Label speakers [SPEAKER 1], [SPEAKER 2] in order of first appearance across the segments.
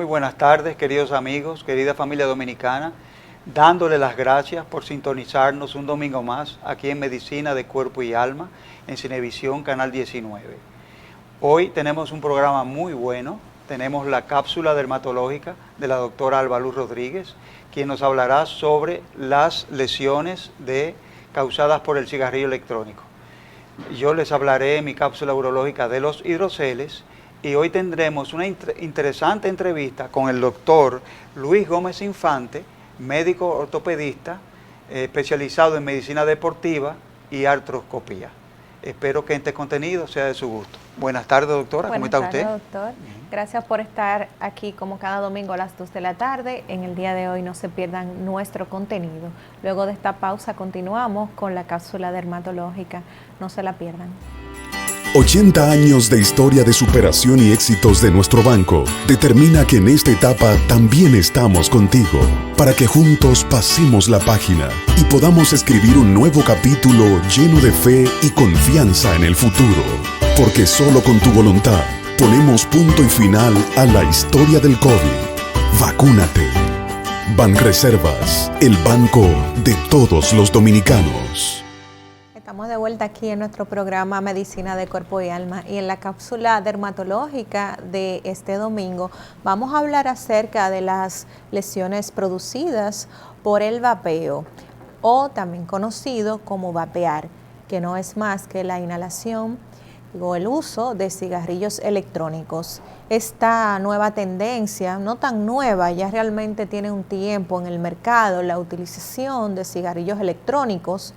[SPEAKER 1] Muy buenas tardes, queridos amigos, querida familia dominicana, dándole las gracias por sintonizarnos un domingo más aquí en Medicina de Cuerpo y Alma, en Cinevisión Canal 19. Hoy tenemos un programa muy bueno, tenemos la cápsula dermatológica de la doctora Alba Luz Rodríguez, quien nos hablará sobre las lesiones causadas por el cigarrillo electrónico. Yo les hablaré en mi cápsula urológica de los hidroceles y hoy tendremos una interesante entrevista con el doctor Luis Gómez Infante, médico ortopedista especializado en medicina deportiva y artroscopía. Espero que este contenido sea de su gusto. Buenas tardes, doctora. ¿Cómo está usted?
[SPEAKER 2] Buenas tardes, doctor. Gracias por estar aquí como cada domingo a las 2 de la tarde. En el día de hoy no se pierdan nuestro contenido. Luego de esta pausa continuamos con la cápsula dermatológica. No se la pierdan.
[SPEAKER 3] 80 años de historia de superación y éxitos de nuestro banco determina que en esta etapa también estamos contigo, para que juntos pasemos la página y podamos escribir un nuevo capítulo lleno de fe y confianza en el futuro. Porque solo con tu voluntad ponemos punto y final a la historia del COVID. Vacúnate. Banreservas, el banco de todos los dominicanos.
[SPEAKER 2] Estamos de vuelta aquí en nuestro programa Medicina de Cuerpo y Alma, y en la cápsula dermatológica de este domingo vamos a hablar acerca de las lesiones producidas por el vapeo, o también conocido como vapear, que no es más que la inhalación o el uso de cigarrillos electrónicos. Esta nueva tendencia, no tan nueva, ya realmente tiene un tiempo en el mercado, la utilización de cigarrillos electrónicos,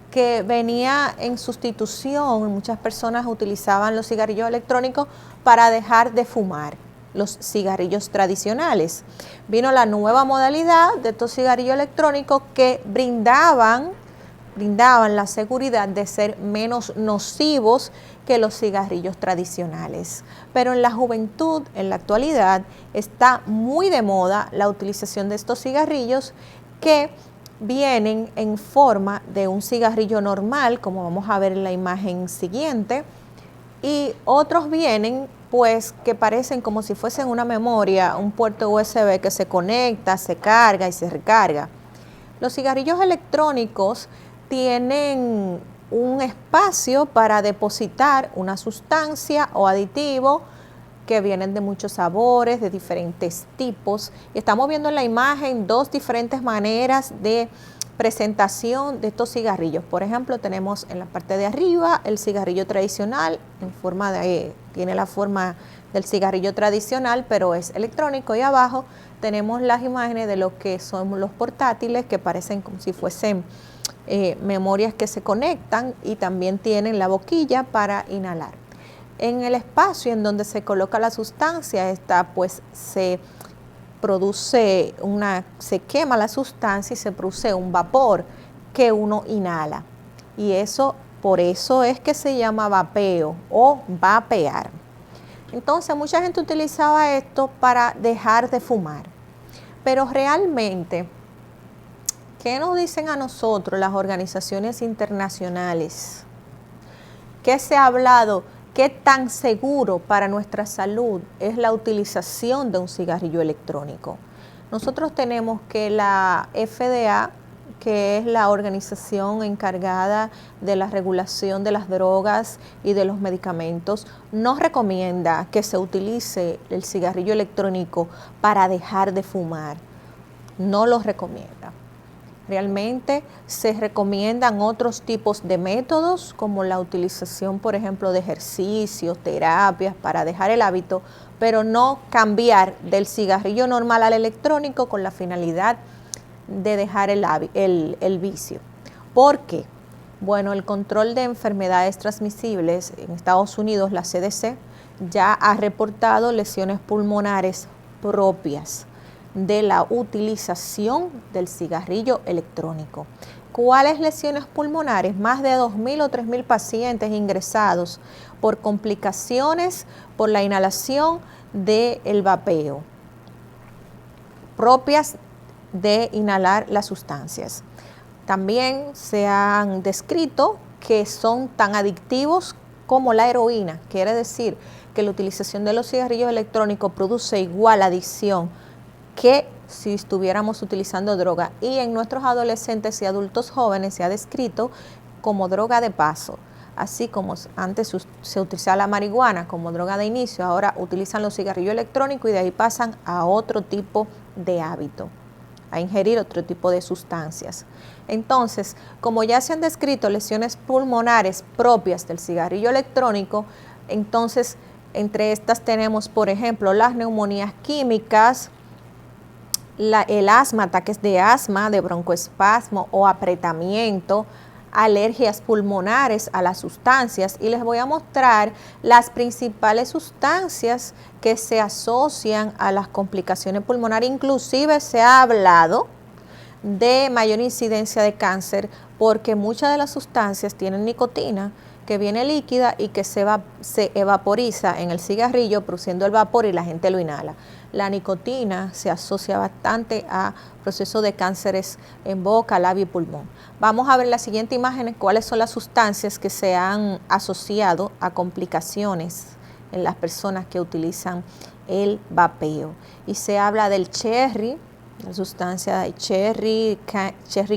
[SPEAKER 2] que venía en sustitución. Muchas personas utilizaban los cigarrillos electrónicos para dejar de fumar los cigarrillos tradicionales. Vino la nueva modalidad de estos cigarrillos electrónicos que brindaban la seguridad de ser menos nocivos que los cigarrillos tradicionales. Pero en la juventud, en la actualidad, está muy de moda la utilización de estos cigarrillos que vienen en forma de un cigarrillo normal, como vamos a ver en la imagen siguiente, y otros vienen pues que parecen como si fuesen una memoria, un puerto USB que se conecta, se carga y se recarga. Los cigarrillos electrónicos tienen un espacio para depositar una sustancia o aditivo que vienen de muchos sabores, de diferentes tipos. Y estamos viendo en la imagen dos diferentes maneras de presentación de estos cigarrillos. Por ejemplo, tenemos en la parte de arriba el cigarrillo tradicional, tiene la forma del cigarrillo tradicional, pero es electrónico, y abajo tenemos las imágenes de lo que son los portátiles, que parecen como si fuesen memorias que se conectan, y también tienen la boquilla para inhalar. En el espacio en donde se coloca la sustancia, pues se quema la sustancia y se produce un vapor que uno inhala. Y por eso es que se llama vapeo o vapear. Entonces, mucha gente utilizaba esto para dejar de fumar. Pero realmente, ¿qué nos dicen a nosotros las organizaciones internacionales? ¿Qué se ha hablado? ¿Qué tan seguro para nuestra salud es la utilización de un cigarrillo electrónico? Nosotros tenemos que la FDA, que es la organización encargada de la regulación de las drogas y de los medicamentos, nos recomienda que se utilice el cigarrillo electrónico para dejar de fumar. No lo recomienda. Realmente se recomiendan otros tipos de métodos, como la utilización, por ejemplo, de ejercicios, terapias para dejar el hábito, pero no cambiar del cigarrillo normal al electrónico con la finalidad de dejar el vicio. ¿Por qué? Bueno, el control de enfermedades transmisibles en Estados Unidos, la CDC, ya ha reportado lesiones pulmonares propias de la utilización del cigarrillo electrónico. ¿Cuáles lesiones pulmonares? Más de 2.000 o 3.000 pacientes ingresados por complicaciones por la inhalación del vapeo, propias de inhalar las sustancias. También se han descrito que son tan adictivos como la heroína. Quiere decir que la utilización de los cigarrillos electrónicos produce igual adicción que si estuviéramos utilizando droga. Y en nuestros adolescentes y adultos jóvenes se ha descrito como droga de paso. Así como antes se utilizaba la marihuana como droga de inicio, ahora utilizan los cigarrillos electrónicos y de ahí pasan a otro tipo de hábito, a ingerir otro tipo de sustancias. Entonces, como ya se han descrito lesiones pulmonares propias del cigarrillo electrónico, entonces entre estas tenemos, por ejemplo, las neumonías químicas, el asma, ataques de asma, de broncoespasmo o apretamiento, alergias pulmonares a las sustancias, y les voy a mostrar las principales sustancias que se asocian a las complicaciones pulmonares. Inclusive se ha hablado de mayor incidencia de cáncer porque muchas de las sustancias tienen nicotina, que viene líquida y que se evaporiza en el cigarrillo produciendo el vapor y la gente lo inhala. La nicotina se asocia bastante a procesos de cánceres en boca, labio y pulmón. Vamos a ver en la siguiente imagen cuáles son las sustancias que se han asociado a complicaciones en las personas que utilizan el vapeo. Y se habla del cherry, la sustancia de cherry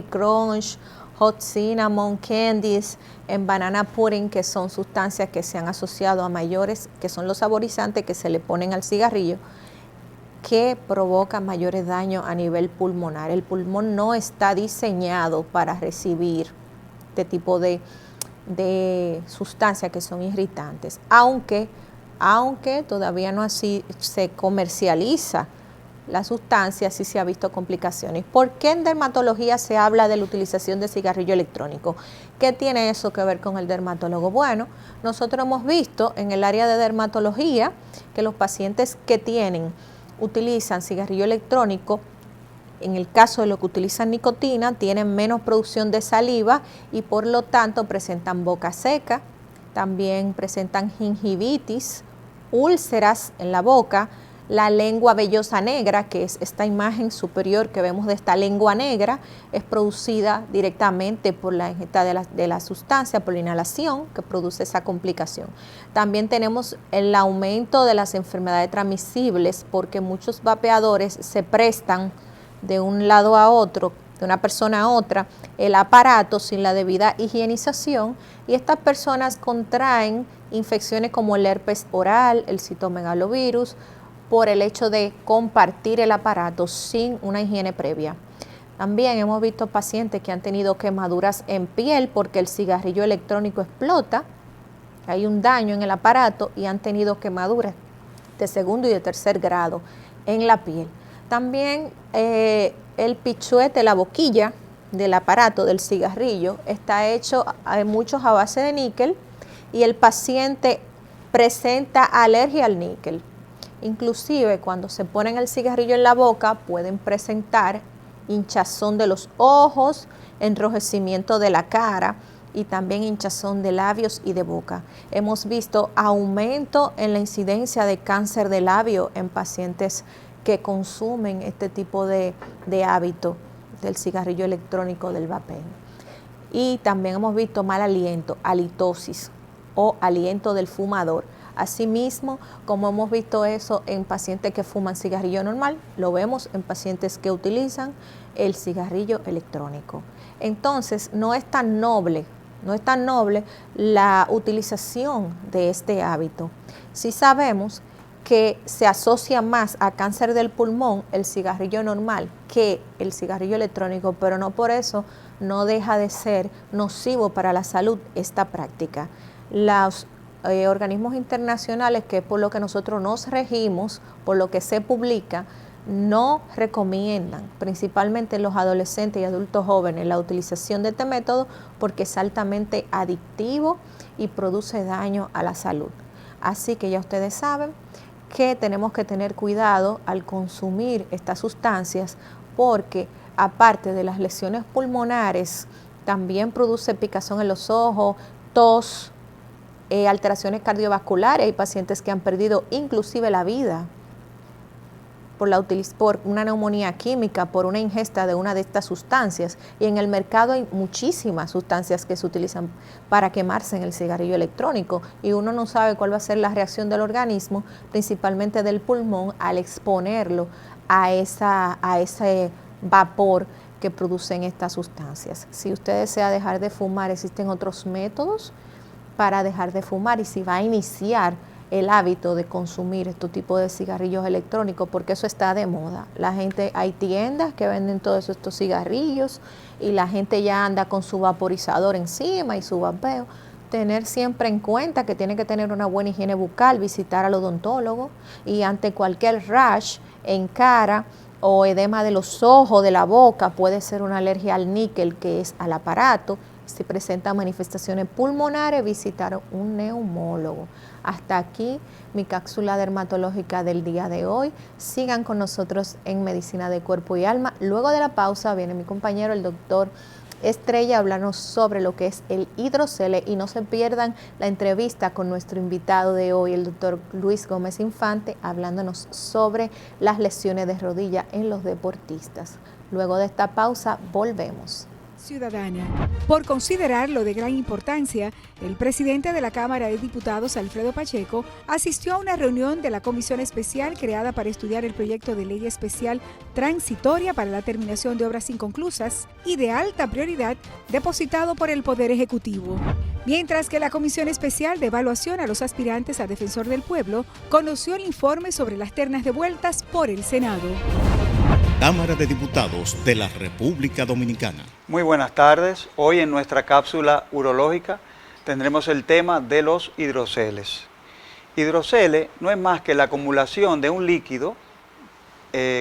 [SPEAKER 2] crunch, hot cinnamon, candies, en banana pudding, que son sustancias que se han asociado a mayores, que son los saborizantes que se le ponen al cigarrillo, que provocan mayores daños a nivel pulmonar. El pulmón no está diseñado para recibir este tipo de sustancias que son irritantes, aunque todavía no así se comercializa la sustancia, sí se ha visto complicaciones. ¿Por qué en dermatología se habla de la utilización de cigarrillo electrónico? ¿Qué tiene eso que ver con el dermatólogo? Bueno, nosotros hemos visto en el área de dermatología que los pacientes que utilizan cigarrillo electrónico, en el caso de los que utilizan nicotina, tienen menos producción de saliva y por lo tanto presentan boca seca, también presentan gingivitis, úlceras en la boca, la lengua vellosa negra, que es esta imagen superior que vemos de esta lengua negra, es producida directamente por la ingesta de la sustancia, por la inhalación, que produce esa complicación. También tenemos el aumento de las enfermedades transmisibles, porque muchos vapeadores se prestan de un lado a otro, de una persona a otra, el aparato sin la debida higienización, y estas personas contraen infecciones como el herpes oral, el citomegalovirus, por el hecho de compartir el aparato sin una higiene previa. También hemos visto pacientes que han tenido quemaduras en piel porque el cigarrillo electrónico explota, hay un daño en el aparato y han tenido quemaduras de segundo y de tercer grado en la piel. También el pichuete, la boquilla del aparato del cigarrillo está hecho muchos a base de níquel y el paciente presenta alergia al níquel. Inclusive cuando se ponen el cigarrillo en la boca pueden presentar hinchazón de los ojos, enrojecimiento de la cara y también hinchazón de labios y de boca. Hemos visto aumento en la incidencia de cáncer de labio en pacientes que consumen este tipo de hábito del cigarrillo electrónico, del vapeo. Y también hemos visto mal aliento, halitosis o aliento del fumador. Asimismo, como hemos visto eso en pacientes que fuman cigarrillo normal, lo vemos en pacientes que utilizan el cigarrillo electrónico. Entonces, no es tan noble la utilización de este hábito. Sí sabemos que se asocia más a cáncer del pulmón el cigarrillo normal que el cigarrillo electrónico, pero no por eso no deja de ser nocivo para la salud esta práctica. Los organismos internacionales, que es por lo que nosotros nos regimos, por lo que se publica, no recomiendan, principalmente en los adolescentes y adultos jóvenes, la utilización de este método porque es altamente adictivo y produce daño a la salud. Así que ya ustedes saben que tenemos que tener cuidado al consumir estas sustancias porque aparte de las lesiones pulmonares, también produce picazón en los ojos, tos, alteraciones cardiovasculares. Hay pacientes que han perdido inclusive la vida por una neumonía química, por una ingesta de una de estas sustancias. Y en el mercado hay muchísimas sustancias que se utilizan para quemarse en el cigarrillo electrónico y uno no sabe cuál va a ser la reacción del organismo, principalmente del pulmón, al exponerlo a ese vapor que producen estas sustancias. Si usted desea dejar de fumar, existen otros métodos para dejar de fumar, y si va a iniciar el hábito de consumir este tipo de cigarrillos electrónicos, porque eso está de moda. Hay tiendas que venden todos estos cigarrillos y la gente ya anda con su vaporizador encima y su vapeo. Tener siempre en cuenta que tiene que tener una buena higiene bucal, visitar al odontólogo, y ante cualquier rash en cara o edema de los ojos, de la boca, puede ser una alergia al níquel, que es al aparato. Si presenta manifestaciones pulmonares, visitar un neumólogo. Hasta aquí mi cápsula dermatológica del día de hoy. Sigan con nosotros en Medicina de Cuerpo y Alma. Luego de la pausa viene mi compañero, el doctor Estrella, a hablarnos sobre lo que es el hidrocele, y no se pierdan la entrevista con nuestro invitado de hoy, el doctor Luis Gómez Infante, hablándonos sobre las lesiones de rodilla en los deportistas. Luego de esta pausa volvemos.
[SPEAKER 4] Ciudadana. Por considerarlo de gran importancia, el presidente de la Cámara de Diputados, Alfredo Pacheco, asistió a una reunión de la Comisión Especial creada para estudiar el proyecto de ley especial transitoria para la terminación de obras inconclusas y de alta prioridad depositado por el Poder Ejecutivo. Mientras que la Comisión Especial de Evaluación a los aspirantes a Defensor del Pueblo conoció el informe sobre las ternas devueltas por el Senado.
[SPEAKER 5] Cámara de Diputados de la República Dominicana.
[SPEAKER 1] Muy buenas tardes. Hoy en nuestra cápsula urológica tendremos el tema de los hidroceles. Hidrocele no es más que la acumulación de un líquido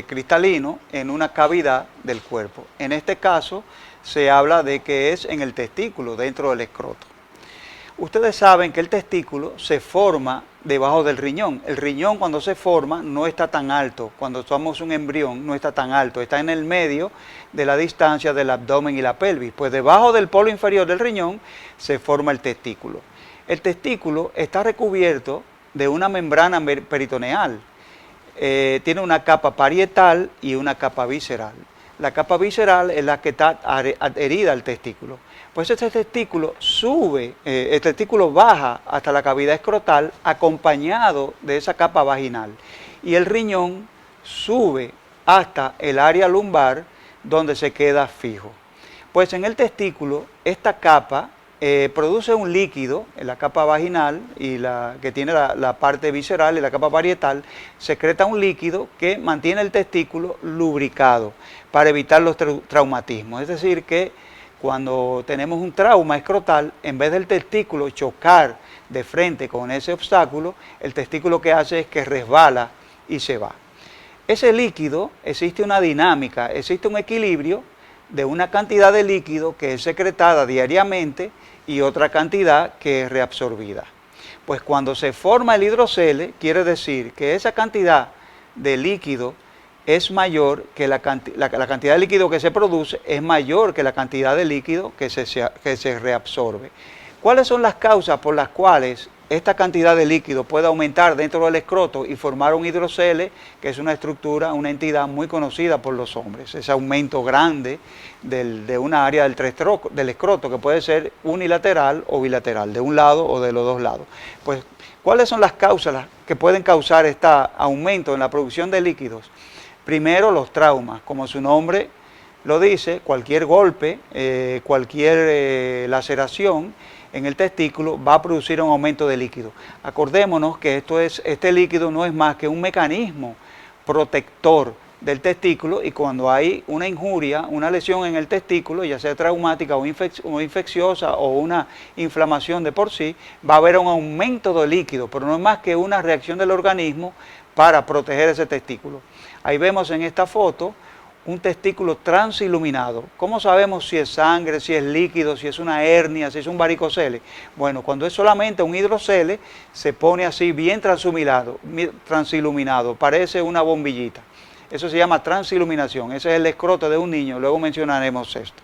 [SPEAKER 1] cristalino en una cavidad del cuerpo. En este caso se habla de que es en el testículo, dentro del escroto. Ustedes saben que el testículo se forma debajo del riñón. El riñón, cuando se forma, no está tan alto. Cuando somos un embrión no está tan alto, está en el medio de la distancia del abdomen y la pelvis. Pues debajo del polo inferior del riñón se forma el testículo. El testículo está recubierto de una membrana peritoneal. Tiene una capa parietal y una capa visceral. La capa visceral es la que está adherida al testículo. Pues este testículo sube, el testículo baja hasta la cavidad escrotal acompañado de esa capa vaginal. Y el riñón sube hasta el área lumbar donde se queda fijo. Pues en el testículo esta capa produce un líquido, en la capa vaginal y que tiene la parte visceral y la capa parietal, secreta un líquido que mantiene el testículo lubricado para evitar los traumatismos. Es decir, que cuando tenemos un trauma escrotal, en vez del testículo chocar de frente con ese obstáculo, el testículo que hace es que resbala y se va. Ese líquido, existe una dinámica, existe un equilibrio de una cantidad de líquido que es secretada diariamente y otra cantidad que es reabsorbida. Pues cuando se forma el hidrocele, quiere decir que esa cantidad de líquido es mayor que la cantidad de líquido que se produce, es mayor que la cantidad de líquido que se reabsorbe. ¿Cuáles son las causas por las cuales esta cantidad de líquido puede aumentar dentro del escroto y formar un hidrocele, que es una estructura, una entidad muy conocida por los hombres? Ese aumento grande de una área del escroto, que puede ser unilateral o bilateral, de un lado o de los dos lados. Pues, ¿cuáles son las causas que pueden causar este aumento en la producción de líquidos? Primero, los traumas. Como su nombre lo dice, cualquier golpe, cualquier laceración en el testículo va a producir un aumento de líquido. Acordémonos que este líquido no es más que un mecanismo protector del testículo, y cuando hay una injuria, una lesión en el testículo, ya sea traumática o infecciosa o una inflamación de por sí, va a haber un aumento de líquido, pero no es más que una reacción del organismo para proteger ese testículo. Ahí vemos en esta foto un testículo transiluminado. ¿Cómo sabemos si es sangre, si es líquido, si es una hernia, si es un varicocele? Bueno, cuando es solamente un hidrocele, se pone así bien transiluminado, parece una bombillita. Eso se llama transiluminación, ese es el escroto de un niño, luego mencionaremos esto.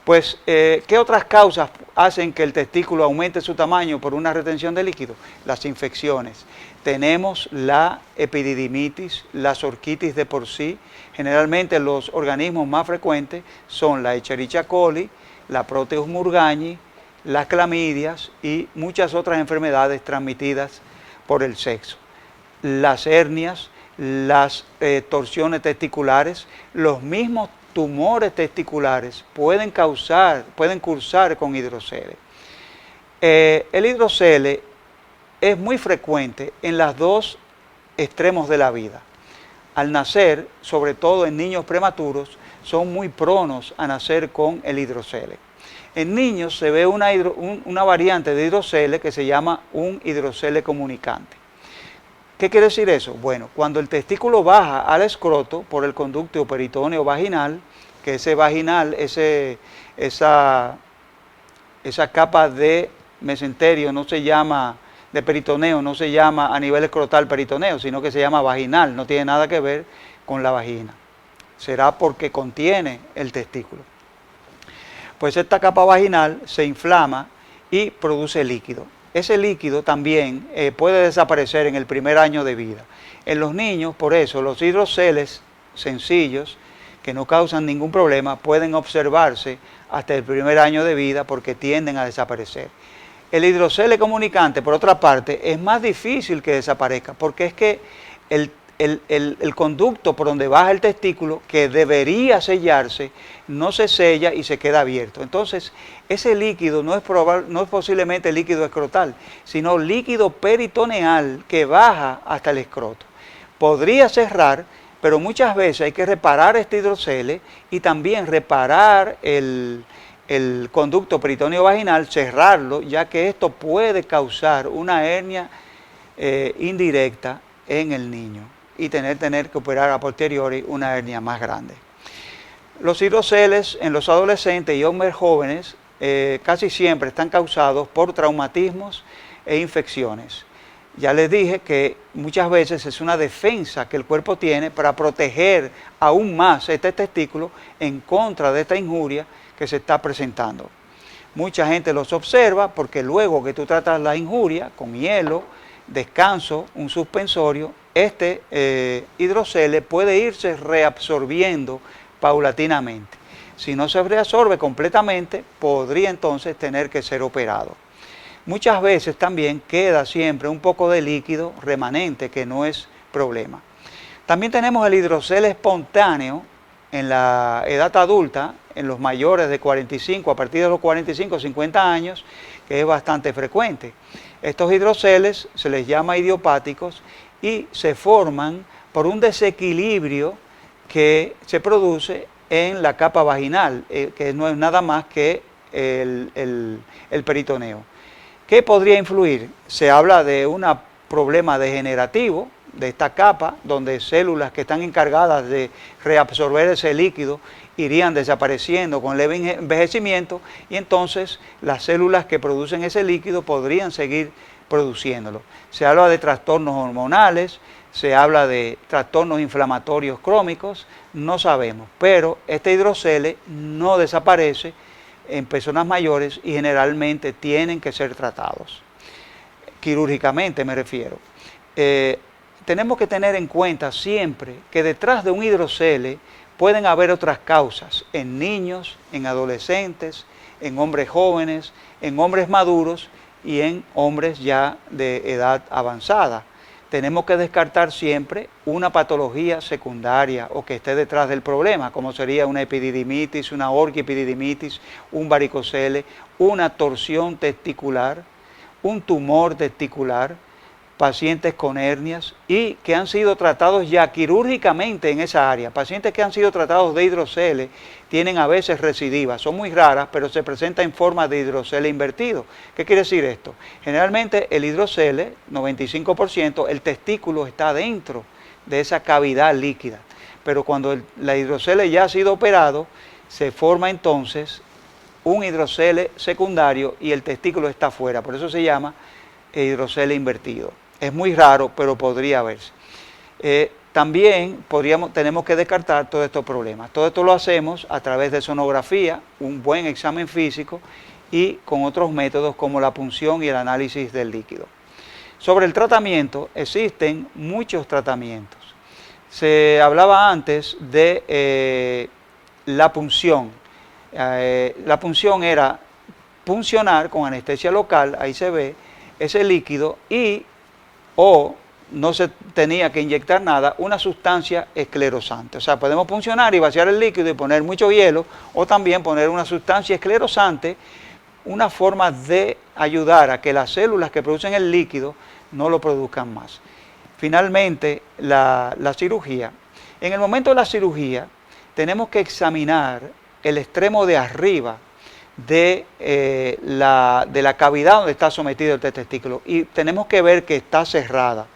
[SPEAKER 1] Pues, ¿qué otras causas hacen que el testículo aumente su tamaño por una retención de líquido? Las infecciones. Tenemos la epididimitis, la orquitis de por sí. Generalmente los organismos más frecuentes son la Escherichia coli, la Proteus murgani, las clamidias y muchas otras enfermedades transmitidas por el sexo. Las hernias, las torsiones testiculares, los mismos tumores testiculares pueden cursar con hidrocele. El hidrocele es muy frecuente en los dos extremos de la vida. Al nacer, sobre todo en niños prematuros, son muy pronos a nacer con el hidrocele. En niños se ve una variante de hidrocele que se llama un hidrocele comunicante. ¿Qué quiere decir eso? Bueno, cuando el testículo baja al escroto por el conducto peritoneo vaginal, que ese vaginal, esa capa de mesenterio no se llama, de peritoneo, no se llama a nivel escrotal peritoneo, sino que se llama vaginal, no tiene nada que ver con la vagina. Será porque contiene el testículo. Pues esta capa vaginal se inflama y produce líquido. Ese líquido también puede desaparecer en el primer año de vida. En los niños, por eso, los hidroceles sencillos, que no causan ningún problema, pueden observarse hasta el primer año de vida porque tienden a desaparecer. El hidrocele comunicante, por otra parte, es más difícil que desaparezca porque es que el conducto por donde baja el testículo, que debería sellarse, no se sella y se queda abierto. Entonces, ese líquido no es posiblemente líquido escrotal, sino líquido peritoneal que baja hasta el escroto. Podría cerrar, pero muchas veces hay que reparar este hidrocele y también reparar el conducto peritoneo vaginal, cerrarlo, ya que esto puede causar una hernia indirecta en el niño y tener que operar a posteriori una hernia más grande. Los hidroceles en los adolescentes y hombres jóvenes casi siempre están causados por traumatismos e infecciones. Ya les dije que muchas veces es una defensa que el cuerpo tiene para proteger aún más este testículo en contra de esta injuria que se está presentando. Mucha gente los observa porque luego que tú tratas la injuria con hielo, descanso, un suspensorio, este hidrocele puede irse reabsorbiendo paulatinamente. Si no se reabsorbe completamente, podría entonces tener que ser operado. Muchas veces también queda siempre un poco de líquido remanente, que no es problema. También tenemos el hidrocele espontáneo en la edad adulta, en los mayores de 45, a partir de los 45 o 50 años, que es bastante frecuente. Estos hidroceles se les llama idiopáticos y se forman por un desequilibrio que se produce en la capa vaginal, que no es nada más que el peritoneo. ¿Qué podría influir? Se habla de un problema degenerativo de esta capa, donde células que están encargadas de reabsorber ese líquido irían desapareciendo con leve envejecimiento y entonces las células que producen ese líquido podrían seguir produciéndolo. Se habla de trastornos hormonales, se habla de trastornos inflamatorios crónicos, no sabemos, pero este hidrocele no desaparece en personas mayores y generalmente tienen que ser tratados, quirúrgicamente me refiero. Tenemos que tener en cuenta siempre que detrás de un hidrocele pueden haber otras causas en niños, en adolescentes, en hombres jóvenes, en hombres maduros y en hombres ya de edad avanzada. Tenemos que descartar siempre una patología secundaria o que esté detrás del problema, como sería una epididimitis, una orquiepididimitis, un varicocele, una torsión testicular, un tumor testicular, pacientes con hernias y que han sido tratados ya quirúrgicamente en esa área. Pacientes que han sido tratados de hidrocele tienen a veces recidivas, son muy raras, pero se presenta en forma de hidrocele invertido. ¿Qué quiere decir esto? Generalmente el hidrocele, 95%, el testículo está dentro de esa cavidad líquida, pero cuando la hidrocele ya ha sido operado, se forma entonces un hidrocele secundario y el testículo está afuera, por eso se llama hidrocele invertido. Es muy raro, pero podría verse. también tenemos que descartar todos estos problemas. Todo esto lo hacemos a través de sonografía, un buen examen físico y con otros métodos como la punción y el análisis del líquido. Sobre el tratamiento, existen muchos tratamientos. Se hablaba antes de la punción. La punción era puncionar con anestesia local, ahí se ve, ese líquido o no se tenía que inyectar nada, una sustancia esclerosante. O sea, podemos puncionar y vaciar el líquido y poner mucho hielo, o también poner una sustancia esclerosante, una forma de ayudar a que las células que producen el líquido no lo produzcan más. Finalmente, la cirugía. En el momento de la cirugía, tenemos que examinar el extremo de arriba de la cavidad donde está sometido el testículo y tenemos que ver que está cerrada.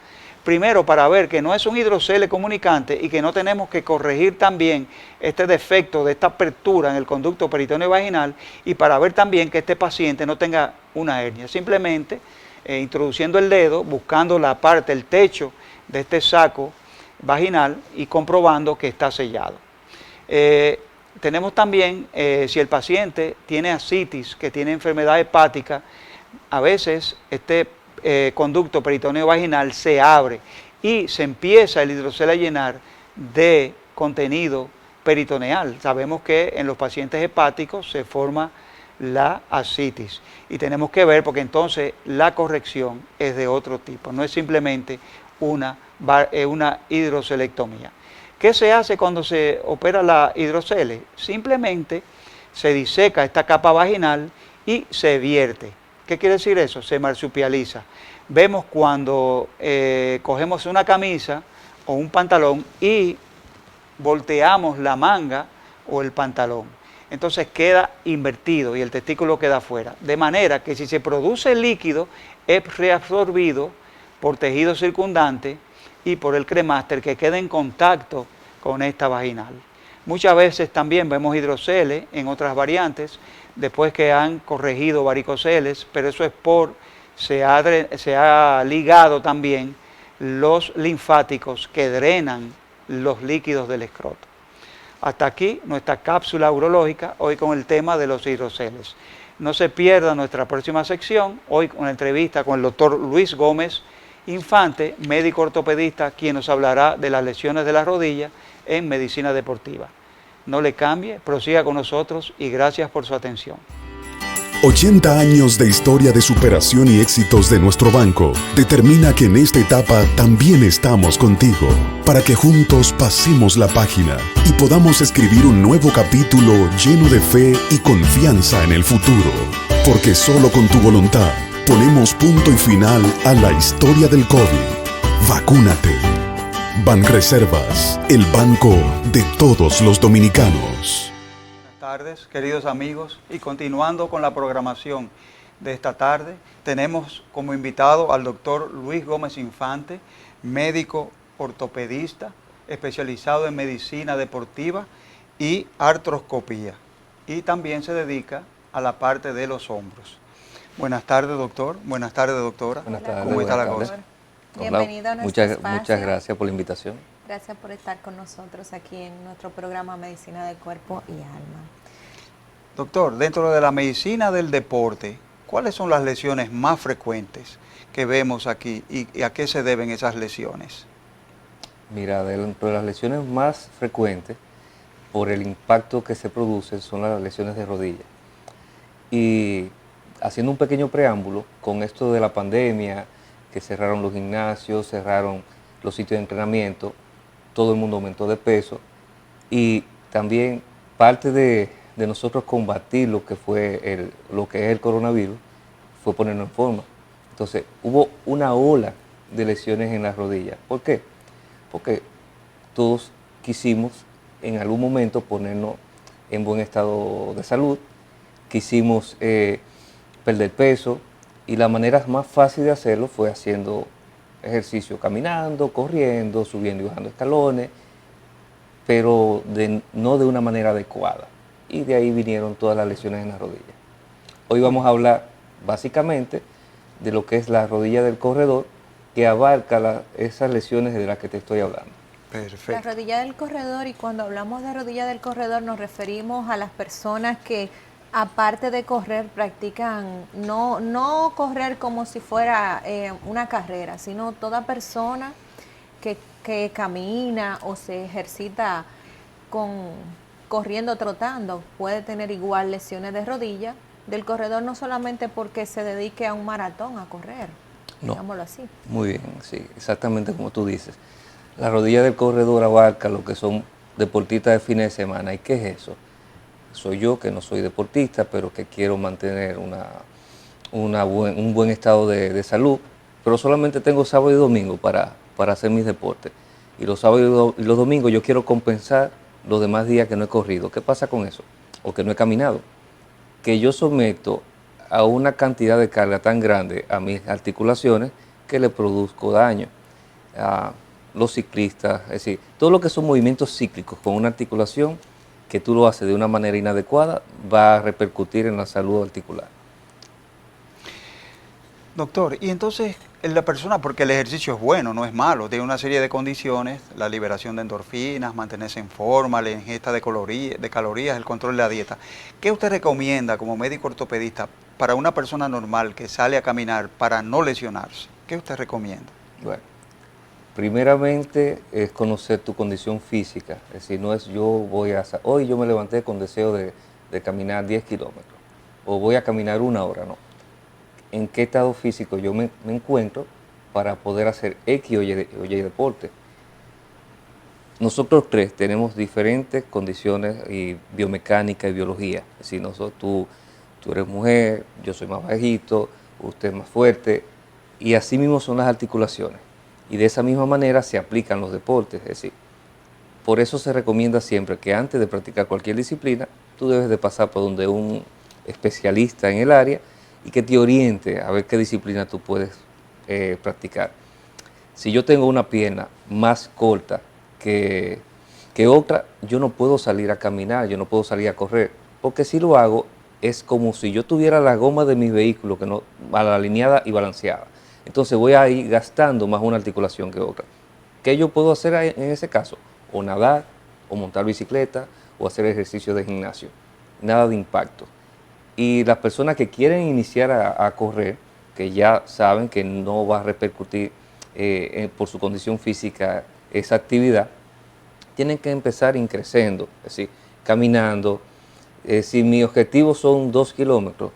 [SPEAKER 1] Primero, para ver que no es un hidrocele comunicante y que no tenemos que corregir también este defecto de esta apertura en el conducto peritoneo vaginal, y para ver también que este paciente no tenga una hernia. Simplemente introduciendo el dedo, buscando la parte, el techo de este saco vaginal y comprobando que está sellado. Tenemos también, si el paciente tiene ascitis, que tiene enfermedad hepática, a veces este conducto peritoneo vaginal se abre y se empieza el hidrocele a llenar de contenido peritoneal. Sabemos que en los pacientes hepáticos se forma la ascitis y tenemos que ver, porque entonces la corrección es de otro tipo, no es simplemente una hidrocelectomía. ¿Qué se hace cuando se opera la hidrocele? Simplemente se diseca esta capa vaginal y se vierte. ¿Qué quiere decir eso? Se marsupializa. Vemos cuando cogemos una camisa o un pantalón y volteamos la manga o el pantalón. Entonces queda invertido y el testículo queda afuera. De manera que si se produce líquido, es reabsorbido por tejido circundante y por el cremaster que queda en contacto con esta vaginal. Muchas veces también vemos hidrocele en otras variantes, después que han corregido varicoceles, pero eso es se ha ligado también los linfáticos que drenan los líquidos del escroto. Hasta aquí nuestra cápsula urológica, hoy con el tema de los hidroceles. No se pierda nuestra próxima sección, hoy con la entrevista con el doctor Luis Gómez Infante, médico ortopedista, quien nos hablará de las lesiones de la rodilla en medicina deportiva. No le cambie, prosiga con nosotros y gracias por su atención.
[SPEAKER 3] 80 años de historia de superación y éxitos de nuestro banco determina que en esta etapa también estamos contigo, para que juntos pasemos la página y podamos escribir un nuevo capítulo lleno de fe y confianza en el futuro. Porque solo con tu voluntad ponemos punto y final a la historia del COVID. Vacúnate. Banreservas, el banco de todos los dominicanos.
[SPEAKER 1] Buenas tardes, queridos amigos, y continuando con la programación de esta tarde, tenemos como invitado al doctor Luis Gómez Infante, médico ortopedista, especializado en medicina deportiva y artroscopía, y también se dedica a la parte de los hombros. Buenas tardes, doctor. Buenas tardes, doctora.
[SPEAKER 6] Buenas tardes.
[SPEAKER 1] ¿Cómo está la cosa?
[SPEAKER 2] Bienvenido a nuestro espacio.
[SPEAKER 6] Muchas gracias por la invitación.
[SPEAKER 2] Gracias por estar con nosotros aquí en nuestro programa Medicina de Cuerpo y Alma.
[SPEAKER 1] Doctor, dentro de la medicina del deporte, ¿cuáles son las lesiones más frecuentes que vemos aquí y a qué se deben esas lesiones?
[SPEAKER 6] Mira, dentro de las lesiones más frecuentes, por el impacto que se produce, son las lesiones de rodilla. Y haciendo un pequeño preámbulo, con esto de la pandemia, que cerraron los gimnasios, cerraron los sitios de entrenamiento, todo el mundo aumentó de peso y también parte de nosotros combatir lo que es el coronavirus fue ponernos en forma. Entonces hubo una ola de lesiones en las rodillas. ¿Por qué? Porque todos quisimos en algún momento ponernos en buen estado de salud, quisimos perder peso y la manera más fácil de hacerlo fue haciendo ejercicio, caminando, corriendo, subiendo y bajando escalones, pero no de una manera adecuada. Y de ahí vinieron todas las lesiones en la rodilla. Hoy vamos a hablar básicamente de lo que es la rodilla del corredor, que abarca esas lesiones de las que te estoy hablando.
[SPEAKER 2] La
[SPEAKER 1] Perfecto.
[SPEAKER 2] rodilla del corredor, y cuando hablamos de rodilla del corredor nos referimos a las personas que aparte de correr practican, no correr como si fuera una carrera, sino toda persona que camina o se ejercita con corriendo, trotando, puede tener igual lesiones de rodilla del corredor, no solamente porque se dedique a un maratón a correr,
[SPEAKER 6] No.
[SPEAKER 2] digámoslo así.
[SPEAKER 6] Muy bien, sí, exactamente como tú dices. La rodilla del corredor abarca lo que son deportistas de fines de semana. ¿Y qué es eso? Soy yo que no soy deportista, pero que quiero mantener un buen estado de salud, pero solamente tengo sábado y domingo para hacer mis deportes. Y los sábados y los domingos yo quiero compensar los demás días que no he corrido. ¿Qué pasa con eso? O que no he caminado. Que yo someto a una cantidad de carga tan grande a mis articulaciones que le produzco daño. A los ciclistas, es decir, todo lo que son movimientos cíclicos con una articulación que tú lo haces de una manera inadecuada va a repercutir en la salud articular.
[SPEAKER 1] Doctor, y entonces la persona, porque el ejercicio es bueno, no es malo, tiene una serie de condiciones, la liberación de endorfinas, mantenerse en forma, la ingesta de calorías, el control de la dieta. ¿Qué usted recomienda como médico ortopedista para una persona normal que sale a caminar para no lesionarse? ¿Qué usted recomienda?
[SPEAKER 6] Bueno, primeramente es conocer tu condición física, es decir, no es hoy yo me levanté con deseo de caminar 10 kilómetros o voy a caminar 1 hora, no. En qué estado físico yo me encuentro para poder hacer X o Y deporte. Nosotros tres tenemos diferentes condiciones y biomecánica y biología. Es decir, tú eres mujer, yo soy más bajito, usted es más fuerte, y así mismo son las articulaciones. Y de esa misma manera se aplican los deportes. Es decir, por eso se recomienda siempre que antes de practicar cualquier disciplina, tú debes de pasar por donde un especialista en el área y que te oriente a ver qué disciplina tú puedes practicar. Si yo tengo una pierna más corta que otra, yo no puedo salir a caminar, yo no puedo salir a correr, porque si lo hago es como si yo tuviera la goma de mi vehículo que no mal alineada y balanceada. Entonces voy a ir gastando más una articulación que otra. ¿Qué yo puedo hacer en ese caso? O nadar, o montar bicicleta, o hacer ejercicio de gimnasio. Nada de impacto. Y las personas que quieren iniciar a correr, que ya saben que no va a repercutir por su condición física esa actividad, tienen que empezar increciendo, es decir, caminando. Si mi objetivo son 2 kilómetros,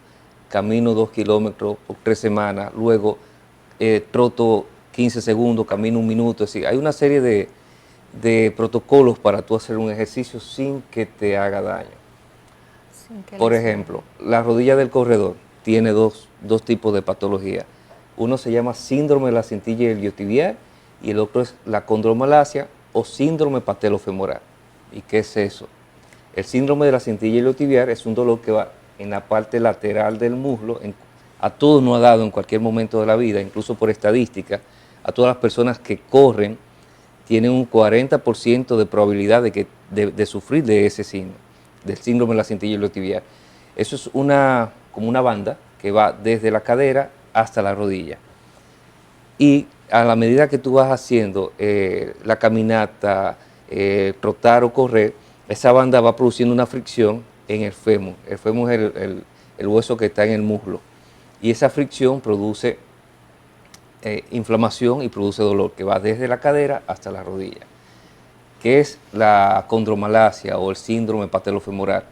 [SPEAKER 6] camino 2 kilómetros por 3 semanas, luego troto 15 segundos, camino 1 minuto, es decir, hay una serie de protocolos para tú hacer un ejercicio sin que te haga daño. Por ejemplo, la rodilla del corredor tiene dos tipos de patología. Uno se llama síndrome de la cintilla iliotibial y el otro es la condromalacia o síndrome patelofemoral. ¿Y qué es eso? El síndrome de la cintilla iliotibial es un dolor que va en la parte lateral del muslo. A todos nos ha dado en cualquier momento de la vida, incluso por estadística, a todas las personas que corren tienen un 40% de probabilidad de sufrir de ese síndrome, del síndrome de la cintilla iliotibial. Eso es como una banda que va desde la cadera hasta la rodilla. Y a la medida que tú vas haciendo la caminata, trotar o correr, esa banda va produciendo una fricción en el fémur. El fémur es el hueso que está en el muslo. Y esa fricción produce inflamación y produce dolor que va desde la cadera hasta la rodilla. ¿Qué es la condromalacia o el síndrome patelofemoral?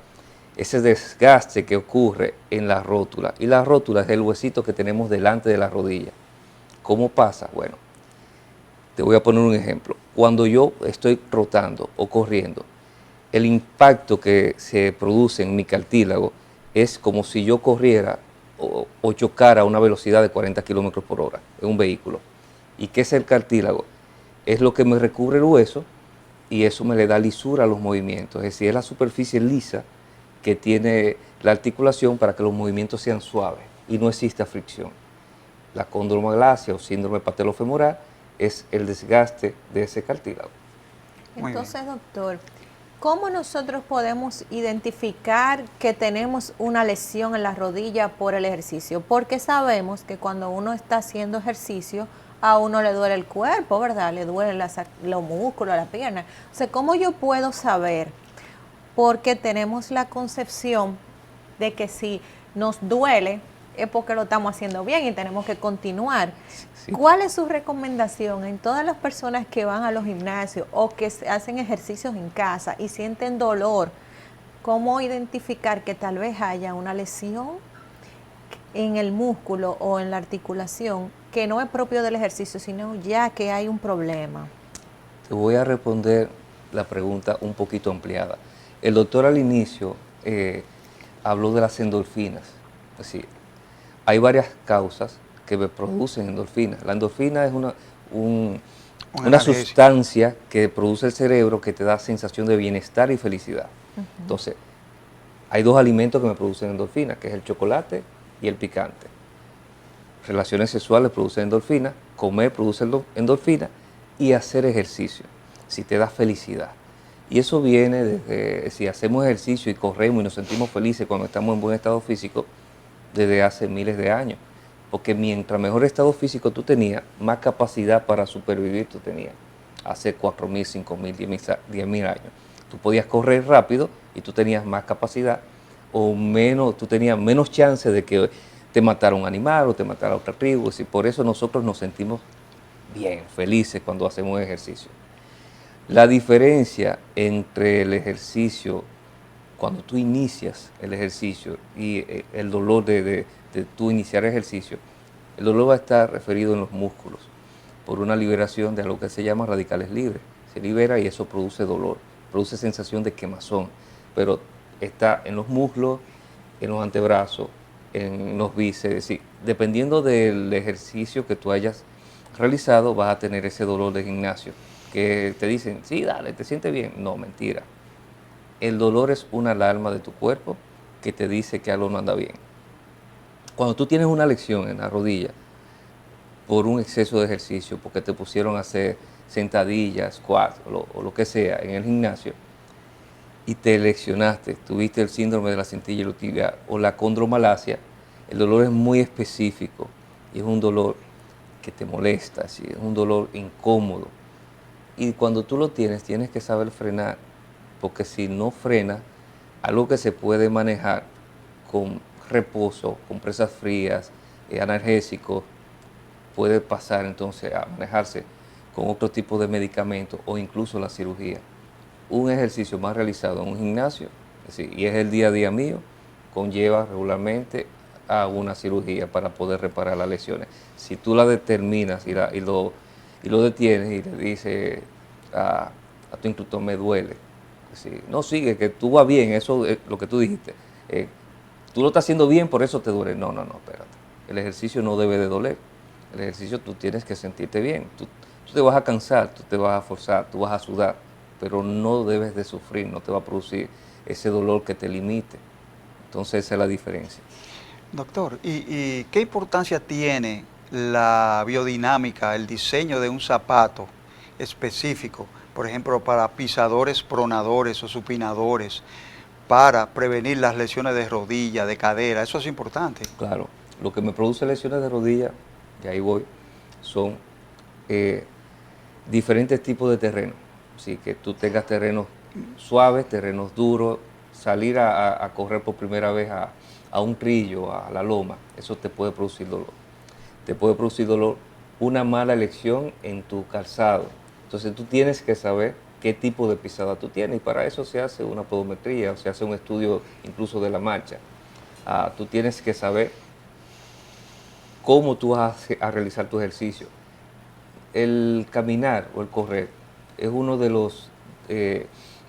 [SPEAKER 6] Ese desgaste que ocurre en la rótula. Y la rótula es el huesito que tenemos delante de la rodilla. ¿Cómo pasa? Bueno, te voy a poner un ejemplo. Cuando yo estoy trotando o corriendo, el impacto que se produce en mi cartílago es como si yo corriera o chocara a una velocidad de 40 kilómetros por hora en un vehículo. ¿Y qué es el cartílago? Es lo que me recubre el hueso y eso me le da lisura a los movimientos. Es decir, es la superficie lisa que tiene la articulación para que los movimientos sean suaves y no exista fricción. La condromalacia o síndrome patelofemoral es el desgaste de ese cartílago.
[SPEAKER 2] Entonces, doctor, ¿cómo nosotros podemos identificar que tenemos una lesión en la rodilla por el ejercicio? Porque sabemos que cuando uno está haciendo ejercicio a uno le duele el cuerpo, ¿verdad? Le duelen los músculos, la pierna. O sea, ¿cómo yo puedo saber? Porque tenemos la concepción de que si nos duele es porque lo estamos haciendo bien y tenemos que continuar.
[SPEAKER 6] Sí.
[SPEAKER 2] ¿Cuál es su recomendación en todas las personas que van a los gimnasios o que hacen ejercicios en casa y sienten dolor? ¿Cómo identificar que tal vez haya una lesión en el músculo o en la articulación que no es propio del ejercicio, sino ya que hay un problema?
[SPEAKER 6] Te voy a responder la pregunta un poquito ampliada. El doctor al inicio habló de las endorfinas. Es decir, hay varias causas que me producen endorfinas. La endorfina es una sustancia que produce el cerebro que te da sensación de bienestar y felicidad. Entonces, hay dos alimentos que me producen endorfina, que es el chocolate y el picante. Relaciones sexuales producen endorfina, comer produce endorfina y hacer ejercicio, si te da felicidad. Y eso viene desde, si hacemos ejercicio y corremos y nos sentimos felices cuando estamos en buen estado físico, desde hace miles de años. Porque mientras mejor estado físico tú tenías, más capacidad para supervivir tú tenías. Hace 4.000, 5.000, 10.000 años. Tú podías correr rápido y tú tenías más capacidad o menos, tú tenías menos chance de que te matara un animal o te matara otra tribu. Y por eso nosotros nos sentimos bien, felices cuando hacemos ejercicio. La diferencia entre el ejercicio, cuando tú inicias el ejercicio y el dolor de tú iniciar ejercicio, el dolor va a estar referido en los músculos por una liberación de algo que se llama radicales libres. Se libera y eso produce dolor, produce sensación de quemazón, pero está en los muslos, en los antebrazos, en los bíceps. Es decir, dependiendo del ejercicio que tú hayas realizado, vas a tener ese dolor de gimnasio, que te dicen, sí, dale, te sientes bien. No, mentira. El dolor es una alarma de tu cuerpo que te dice que algo no anda bien. Cuando tú tienes una lesión en la rodilla por un exceso de ejercicio, porque te pusieron a hacer sentadillas, squats o lo que sea en el gimnasio, y te lesionaste, tuviste el síndrome de la cintilla iliotibial o la condromalacia, el dolor es muy específico y es un dolor que te molesta, ¿sí? Es un dolor incómodo. Y cuando tú lo tienes, tienes que saber frenar, porque si no frenas, algo que se puede manejar con reposo, compresas frías, analgésicos, puede pasar entonces a manejarse con otro tipo de medicamentos o incluso la cirugía. Un ejercicio más realizado en un gimnasio, y es el día a día mío, conlleva regularmente a una cirugía para poder reparar las lesiones. Si tú la determinas y lo detienes y le dices a tu instructor, me duele, no sigue, que tú vas bien, eso es lo que tú dijiste, tú lo estás haciendo bien, por eso te duele. No, espérate, el ejercicio no debe de doler, el ejercicio tú tienes que sentirte bien, tú te vas a cansar, tú te vas a forzar, tú vas a sudar, pero no debes de sufrir, no te va a producir ese dolor que te limite. Entonces esa es la diferencia.
[SPEAKER 1] Doctor, ¿y qué importancia tiene la biodinámica, el diseño de un zapato específico, por ejemplo, para pisadores pronadores o supinadores, para prevenir las lesiones de rodilla, de cadera? Eso es importante.
[SPEAKER 6] Claro, lo que me produce lesiones de rodilla, y ahí voy, son diferentes tipos de terreno. Así que tú tengas terrenos suaves, terrenos duros, salir a correr por primera vez a un trillo, a la loma, eso te puede producir dolor. Te puede producir dolor una mala elección en tu calzado. Entonces tú tienes que saber qué tipo de pisada tú tienes y para eso se hace una podometría, o se hace un estudio incluso de la marcha. Tú tienes que saber cómo tú vas a realizar tu ejercicio. El caminar o el correr es uno de los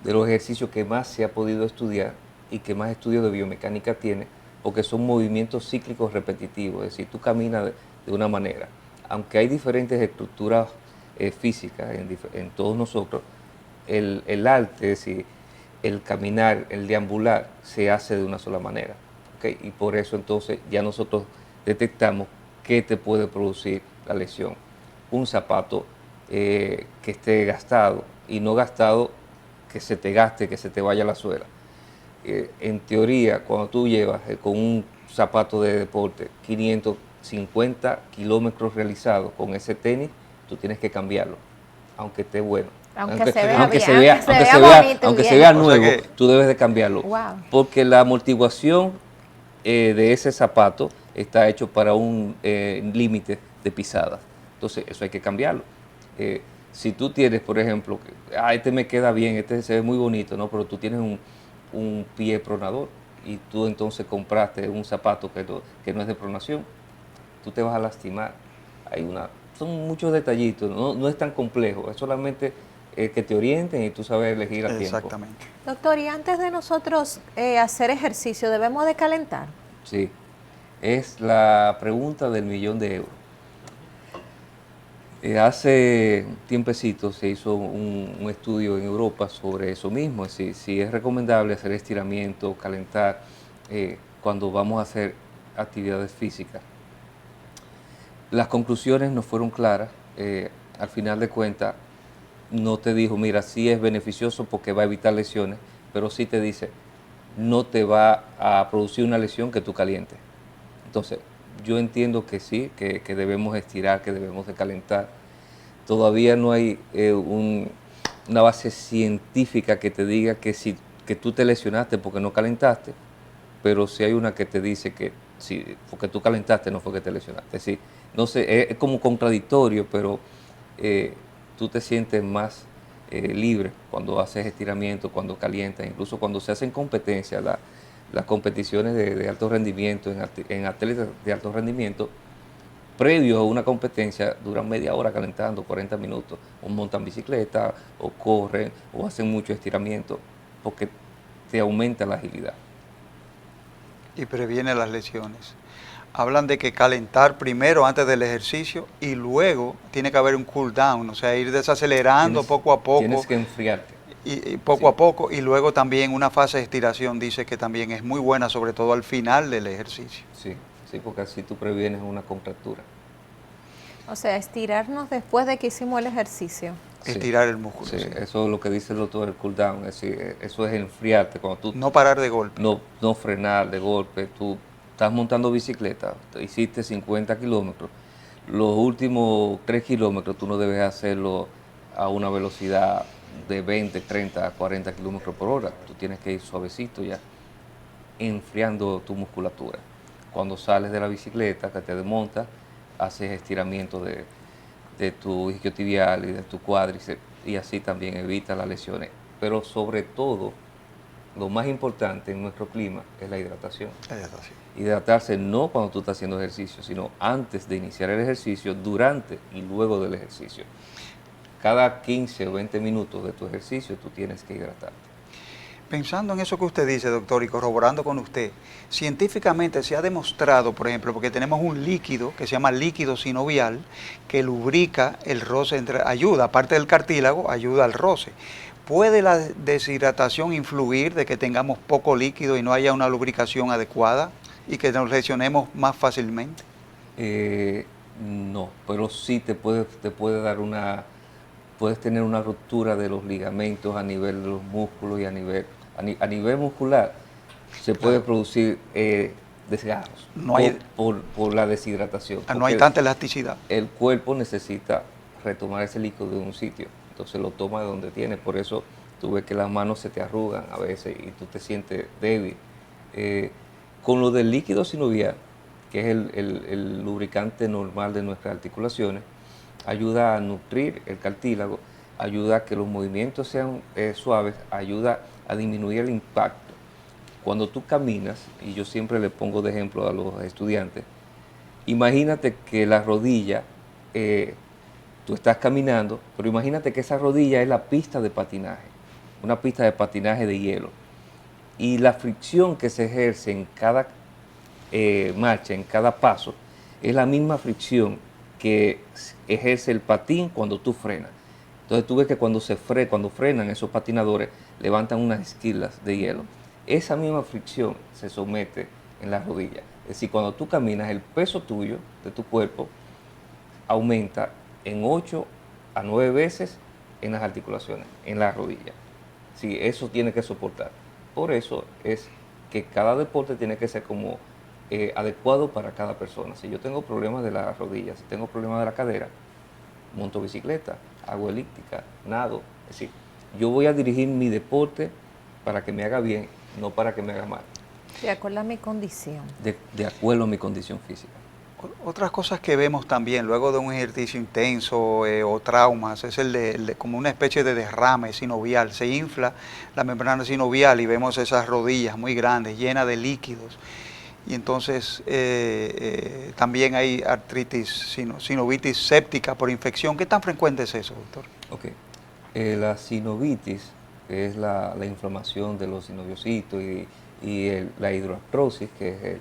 [SPEAKER 6] ejercicios que más se ha podido estudiar y que más estudios de biomecánica tiene, porque son movimientos cíclicos repetitivos, es decir, tú caminas de una manera. Aunque hay diferentes estructuras físicas en todos nosotros, el arte, es decir, el caminar, el deambular, se hace de una sola manera, ¿okay? Y por eso entonces ya nosotros detectamos qué te puede producir la lesión. Un zapato que esté gastado y no gastado que se te gaste, que se te vaya la suela. En teoría, cuando tú llevas con un zapato de deporte 500 50 kilómetros realizados con ese tenis, tú tienes que cambiarlo, aunque esté bueno.
[SPEAKER 2] Aunque se vea bien,
[SPEAKER 6] aunque se vea nuevo,
[SPEAKER 1] O sea que,
[SPEAKER 6] tú debes de cambiarlo.
[SPEAKER 2] Wow.
[SPEAKER 6] Porque la amortiguación de ese zapato está hecho para un límite de pisada. Entonces, eso hay que cambiarlo. Si tú tienes, por ejemplo, este me queda bien, este se ve muy bonito, ¿no? Pero tú tienes un pie pronador y tú entonces compraste un zapato que no es de pronación, tú te vas a lastimar. Son muchos detallitos, no es tan complejo, es solamente que te orienten y tú sabes elegir a tiempo.
[SPEAKER 1] exactamente.
[SPEAKER 2] Doctor, y antes de nosotros hacer ejercicio, ¿debemos de calentar?
[SPEAKER 6] Sí, es la pregunta del millón de euros. Hace tiempecito se hizo un estudio en Europa sobre eso mismo, si es recomendable hacer estiramiento, calentar cuando vamos a hacer actividades físicas. Las conclusiones no fueron claras, al final de cuentas no te dijo, mira, sí es beneficioso porque va a evitar lesiones, pero sí te dice, no te va a producir una lesión que tú calientes. Entonces, yo entiendo que sí, que debemos estirar, que debemos de calentar. Todavía no hay una base científica que te diga que tú te lesionaste porque no calentaste, pero sí hay una que te dice que sí, porque tú calentaste no fue que te lesionaste. Sí, no sé, es como contradictorio, pero tú te sientes más libre cuando haces estiramiento, cuando calientas, incluso cuando se hacen competencias, las competiciones de alto rendimiento, en atletas de alto rendimiento, previo a una competencia, duran media hora calentando, 40 minutos, o montan bicicleta, o corren, o hacen mucho estiramiento, porque te aumenta la agilidad.
[SPEAKER 1] Y previene las lesiones. Hablan de que calentar primero antes del ejercicio y luego tiene que haber un cool down, o sea, ir desacelerando poco a poco.
[SPEAKER 6] Tienes que enfriarte.
[SPEAKER 1] Y poco a poco, y luego también una fase de estiración dice que también es muy buena, sobre todo al final del ejercicio.
[SPEAKER 6] Sí, porque así tú previenes una contractura.
[SPEAKER 2] O sea, estirarnos después de que hicimos el ejercicio.
[SPEAKER 1] Estirar el músculo.
[SPEAKER 6] Sí,
[SPEAKER 1] Sí.
[SPEAKER 6] eso es lo que dice el doctor, el cool down, es decir, eso es enfriarte, cuando tú
[SPEAKER 1] No parar de golpe.
[SPEAKER 6] no frenar de golpe, tú estás montando bicicleta, hiciste 50 kilómetros, los últimos 3 kilómetros tú no debes hacerlo a una velocidad de 20, 30, 40 kilómetros por hora, tú tienes que ir suavecito ya, enfriando tu musculatura. Cuando sales de la bicicleta, que te desmontas, haces estiramiento de tu isquiotibial y de tu cuádriceps, y así también evita las lesiones. Pero sobre todo, lo más importante en nuestro clima es la hidratación. Hidratarse no cuando tú estás haciendo ejercicio, sino antes de iniciar el ejercicio, durante y luego del ejercicio. Cada 15 o 20 minutos de tu ejercicio tú tienes que hidratarte.
[SPEAKER 1] Pensando en eso que usted dice, doctor, y corroborando con usted, científicamente se ha demostrado, por ejemplo, porque tenemos un líquido que se llama líquido sinovial, que lubrica el roce, ayuda, aparte del cartílago, ayuda al roce. ¿Puede la deshidratación influir de que tengamos poco líquido y no haya una lubricación adecuada y que nos lesionemos más fácilmente?
[SPEAKER 6] No, pero sí te puede dar puedes tener una ruptura de los ligamentos a nivel de los músculos y a nivel muscular se puede producir desgarros por la deshidratación.
[SPEAKER 1] No hay tanta elasticidad.
[SPEAKER 6] El cuerpo necesita retomar ese líquido de un sitio, entonces lo toma de donde tiene, por eso tú ves que las manos se te arrugan a veces y tú te sientes débil. Con lo del líquido sinovial, que es el lubricante normal de nuestras articulaciones, ayuda a nutrir el cartílago, ayuda a que los movimientos sean suaves, ayuda a disminuir el impacto. Cuando tú caminas, y yo siempre le pongo de ejemplo a los estudiantes, imagínate que la rodilla, tú estás caminando, pero imagínate que esa rodilla es la pista de patinaje, una pista de patinaje de hielo. Y la fricción que se ejerce en cada marcha, en cada paso, es la misma fricción que ejerce el patín cuando tú frenas. Entonces tú ves que cuando frenan esos patinadores, levantan unas esquilas de hielo. Esa misma fricción se somete en la rodilla. Es decir, cuando tú caminas, el peso tuyo, de tu cuerpo, aumenta en 8 a 9 veces en las articulaciones, en la rodilla. Sí, eso tiene que soportar. Por eso es que cada deporte tiene que ser como adecuado para cada persona. Si yo tengo problemas de la rodilla, si tengo problemas de la cadera, monto bicicleta, hago elíptica, nado. Es decir, yo voy a dirigir mi deporte para que me haga bien, no para que me haga mal.
[SPEAKER 2] De acuerdo a mi condición.
[SPEAKER 6] De acuerdo a mi condición física.
[SPEAKER 1] Otras cosas que vemos también luego de un ejercicio intenso o traumas es el de como una especie de derrame sinovial. Se infla la membrana sinovial y vemos esas rodillas muy grandes, llenas de líquidos. Y entonces también hay artritis, sinovitis séptica por infección. ¿Qué tan frecuente es eso, doctor?
[SPEAKER 6] Ok. La sinovitis, que es la inflamación de los sinoviocitos y la hidroartrosis, que es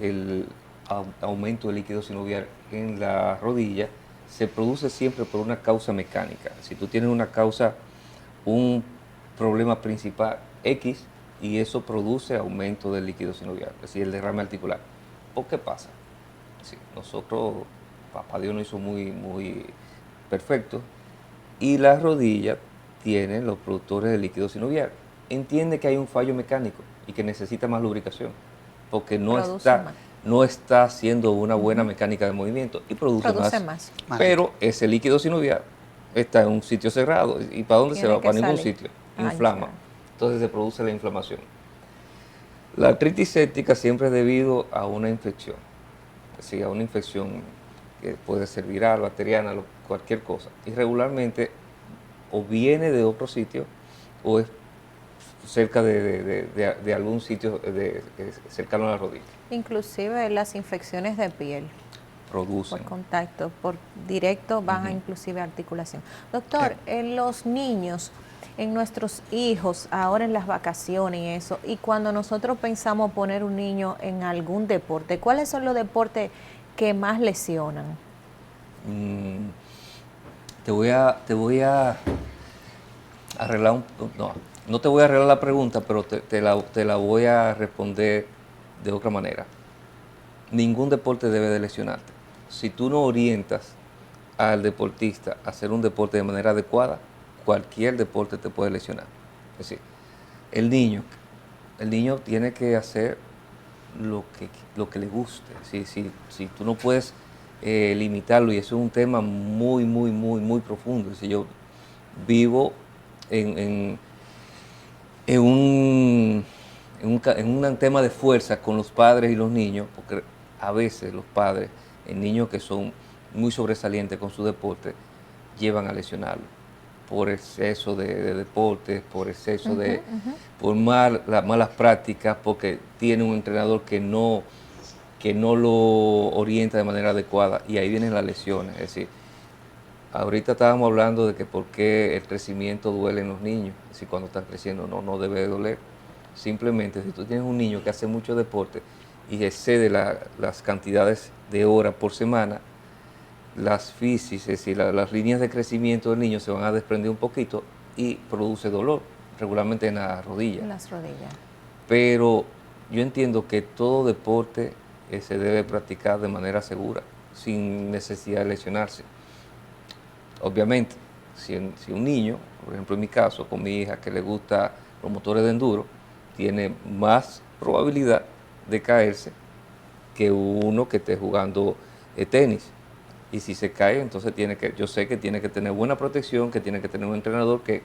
[SPEAKER 6] el aumento del líquido sinovial en la rodilla, se produce siempre por una causa mecánica. Si tú tienes una causa, un problema principal X, y eso produce aumento del líquido sinovial, es decir, el derrame articular. ¿Por qué pasa? Sí, nosotros, papá Dios nos hizo muy perfecto, y la rodilla tiene los productores de líquido sinovial. Entiende que hay un fallo mecánico y que necesita más lubricación, porque no está haciendo una buena mecánica de movimiento y produce más. Pero ese líquido sinovial está en un sitio cerrado. ¿Y para dónde se va? Para ningún sitio. Inflama. Entonces se produce la inflamación. La artritis séptica siempre es debido a una infección. Es decir, a una infección que puede ser viral, bacteriana, cualquier cosa. Y regularmente o viene de otro sitio o es cerca de algún sitio cercano a la rodilla.
[SPEAKER 2] Inclusive las infecciones de piel.
[SPEAKER 6] Producen.
[SPEAKER 2] Por contacto, por directo, baja inclusive articulación. Doctor, en los niños, en nuestros hijos, ahora en las vacaciones y eso, y cuando nosotros pensamos poner un niño en algún deporte, ¿cuáles son los deportes que más lesionan?
[SPEAKER 6] Te voy a arreglar no te voy a arreglar la pregunta, pero te la voy a responder de otra manera. Ningún deporte debe de lesionarte. Si tú no orientas al deportista a hacer un deporte de manera adecuada, cualquier deporte te puede lesionar. Es decir, el niño tiene que hacer lo que le guste. Si tú no puedes limitarlo, y eso es un tema muy profundo. Si yo vivo en un tema de fuerza con los padres y los niños, porque a veces los padres, en niños que son muy sobresalientes con su deporte, llevan a lesionarlo por exceso de deportes, por exceso por las malas prácticas, porque tiene un entrenador que no lo orienta de manera adecuada, y ahí vienen las lesiones. Es decir, ahorita estábamos hablando de que por qué el crecimiento duele en los niños. Es decir, cuando están creciendo no debe de doler. Simplemente, si tú tienes un niño que hace mucho deporte y excede las cantidades de horas por semana, las fisis, es decir, las líneas de crecimiento del niño se van a desprender un poquito y produce dolor, regularmente en la rodilla.
[SPEAKER 2] En las rodillas.
[SPEAKER 6] Pero yo entiendo que todo deporte se debe practicar de manera segura, sin necesidad de lesionarse. Obviamente, si un niño, por ejemplo en mi caso, con mi hija que le gusta los motores de enduro, tiene más probabilidad de caerse que uno que esté jugando tenis. Y si se cae, entonces yo sé que tiene que tener buena protección, que tiene que tener un entrenador que